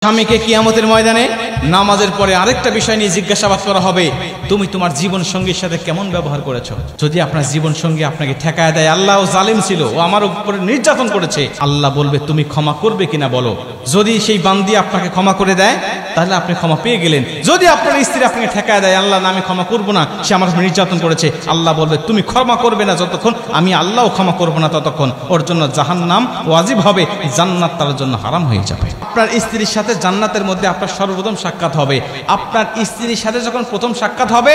স্বামীকে কিয়ামতের ময়দানে নামাজের পরে আরেকটা বিষয় নিয়ে জিজ্ঞাসাবাদ করা হবে, তুমি তোমার জীবন সঙ্গীর সাথে কেমন ব্যবহার করেছো। যদি আপনার জীবন সঙ্গী আপনাকে ঠেকায় দেয়, আল্লাহ জালিম ছিল, ও আমার উপরে নির্যাতন করেছে, আল্লাহ বলবে তুমি ক্ষমা করবে কিনা বলো। যদি সেই বান্দি আপনাকে ক্ষমা করে দেয় তাহলে আপনি ক্ষমা পেয়ে গেলেন। যদি আপনার স্ত্রী আপনাকে ঠেকায় দেয়, আল্লাহ না আমি ক্ষমা করবো না, সে আমার উপর নির্যাতন করেছে, আল্লাহ বলবে তুমি ক্ষমা করবে না যতক্ষণ, আমি আল্লাহও ক্ষমা করবো না ততক্ষণ। ওর জন্য জাহান্নাম ওয়াজিব হবে, জান্নাত তার জন্য হারাম হয়ে যাবে। আপনার স্ত্রীর সাথে জান্নাতের মধ্যে আপনার সর্বপ্রথম সাক্ষাৎ হবে। আপনার স্ত্রীর সাথে যখন প্রথম সাক্ষাৎ হবে,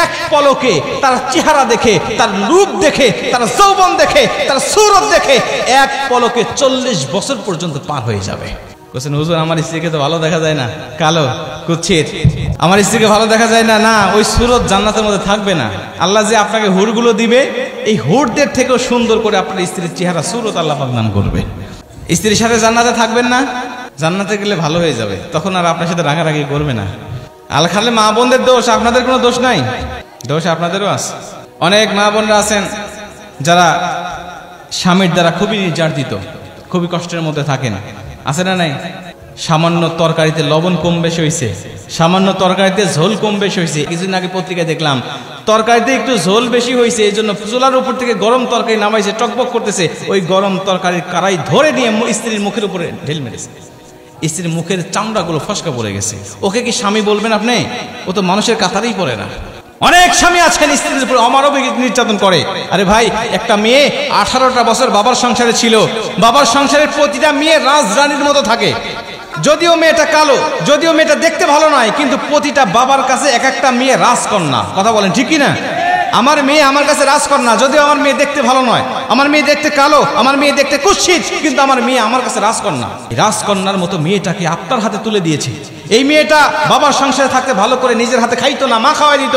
এক পলকে তার চেহারা দেখে, তার রূপ দেখে, তার যৌবন দেখে, তার সুরত দেখে এক পলকে 40 বছর পর্যন্ত পার হয়ে যাবে। বলছেন হুজুর আমার স্ত্রীকে তো ভালো দেখা যায় না, কালো কুচ্ছিত, আমার স্ত্রীকে ভালো দেখা যায় না। না, ওই সুরত জান্নাতের মধ্যে থাকবে না। আল্লাহ যে আপনাকে হুরগুলো দিবে, এই হুরদের থেকেও সুন্দর করে আপনার স্ত্রীর চেহারা সুরত আল্লাহ পাক দান করবে। স্ত্রীর সাথে জান্নাতে থাকবেন না, জান্নাতে গেলে ভালো হয়ে যাবে, তখন আর আপনার সাথে রাগারাগি করবে না। আল খালে মা বোনদের দোষ, আপনাদের কোনো দোষ নাই, দোষ আপনাদেরও আছে। অনেক মা বোনরা আছেন যারা স্বামীর দ্বারা খুবই নির্যাতিত, খুবই কষ্টের মধ্যে থাকেন, আছে না নাই? সামান্য তরকারিতে লবণ কম বেশি হয়েছে, সামান্য তরকারিতে ঝোল কম বেশি হয়েছে। কিছুদিন আগে পত্রিকায় দেখলাম তরকারিতে একটু ঝোল বেশি হয়েছে, এই জন্য চুলার উপর থেকে গরম তরকারি নামাইছে, টকবক করতেছে, ওই গরম তরকারির কারাই ধরে নিয়ে স্ত্রীর মুখের উপরে ঢেল মেরেছে। স্ত্রীর মুখের চামড়াগুলো ফসকা পড়ে গেছে। ওকে কি স্বামী বলবেন আপনি? ও তো মানুষের কাতারেই পড়ে না। অনেক স্বামী আছেন স্ত্রীর উপর অমানবিক নির্যাতন করে। আরে ভাই, একটা মেয়ে 18টা বছর বাবার সংসারে ছিল, বাবার সংসারের প্রতিটা মেয়ে রাজরানীর মতো থাকে। যদিও মেয়েটা কালো, যদিও মেয়েটা দেখতে ভালো নয়, কিন্তু প্রতিটা বাবার কাছে এক একটা মেয়ে রাজকন্যা। কথা বলেন ঠিক কি না? আমার মেয়ে আমার কাছে রাজকন্যা, যদিও আমার মেয়ে দেখতে ভালো নয়, আমার মেয়ে দেখতে কালো, আমার মেয়ে দেখতে কুৎসিত, কিন্তু আমার মেয়ে আমার কাছে রাজকন্যা। রাজকন্যার মতো মেয়েটাকে আপনার হাতে তুলে দিয়েছে। এই মেয়েটা বাবার সংসারে থাকতে ভালো করে নিজের হাতে খাইতো না, মা খাওয়াই দিত,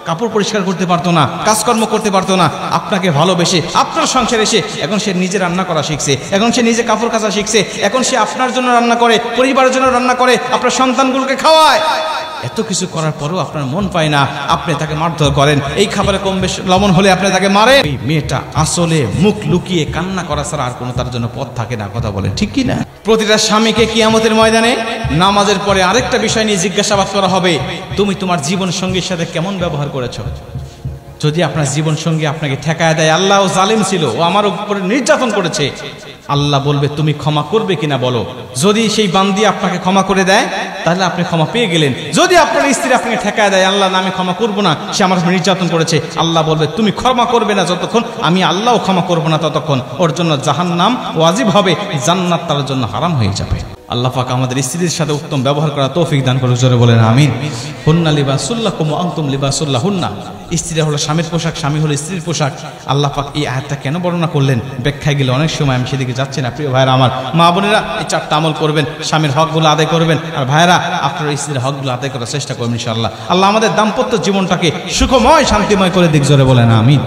কাপড় পরিষ্কার করতে পারতো না, কাজকর্ম করতে পারতো না। আপনাকে ভালোবেসে আপনার সংসারে এসে এখন সে নিজে রান্না করা শিখছে, এখন সে নিজে কাপড় কাচা শিখছে, এখন সে আপনার জন্য রান্না করে, পরিবারের জন্য রান্না করে, আপনার সন্তানগুলোকে খাওয়ায়। এত কিছু করার পরও আপনার মন পায় না, আপনি তাকে মারধর করেন। এই খাবারে কম বেশি লবণ হলে আপনি তাকে মারেন। এই মেয়েটা আসলে মুখ লুকিয়ে কান্না করা ছাড়া আর কোনো তার জন্য পথ থাকে না। কথা বলেন ঠিক কি না? প্রতিটা স্বামীকে কিয়ামতের ময়দানে নামাজের পরে আরেকটা বিষয় নিয়ে জিজ্ঞাসাবাদ করা হবে, তুমি তোমার জীবন সঙ্গীর সাথে কেমন ব্যবহার করেছো। যদি আপনার জীবন সঙ্গী আপনাকে ঠেকায় দেয়, আল্লাহ জালিম ছিল, ও আমার উপরে নির্যাতন করেছে, আল্লাহ বলবে তুমি ক্ষমা করবে কিনা বলো। যদি সেই বান্দি আপনাকে ক্ষমা করে দেয় তাহলে আপনি ক্ষমা পেয়ে গেলেন। যদি আপনার স্ত্রী আপনাকে ঠেকায় দেয়, আল্লাহ না আমি ক্ষমা করবো না, সে আমার উপর নির্যাতন করেছে, আল্লাহ বলবে তুমি ক্ষমা করবে না যতক্ষণ, আমি আল্লাহও ক্ষমা করবো না ততক্ষণ। ওর জন্য জাহান্নাম ওয়াজিব হবে, জান্নাত তার জন্য হারাম হয়ে যাবে। আল্লাহ পাক আমাদের স্ত্রীর সাথে উত্তম ব্যবহার করা তৌফিক দান করুন, জোরে বলেন আমিন। হুন্না লিবাসুল্লাকুম ওয়া আনতুম লিবাসুল্লাহুন্না। স্ত্রী হলো স্বামীর পোশাক, স্বামী হলো স্ত্রীর পোশাক। আল্লাহ পাক এই আয়াতটা কেন বর্ণনা করলেন, ব্যাখ্যায় গেলে অনেক সময় আমি সেদিকে যাচ্ছি না। প্রিয় ভাইরা আমার, মা বোনেরা এই 4টা আমল করবেন, স্বামীর হকগুলো আদায় করবেন, আর ভাইরা আপনার স্ত্রীর হকগুলো আদায় করার চেষ্টা করবেন ইনশাআল্লাহ। আল্লাহ আমাদের দাম্পত্য জীবনটাকে সুখময় শান্তিময় করে দিক, জোরে বলেন আমিন।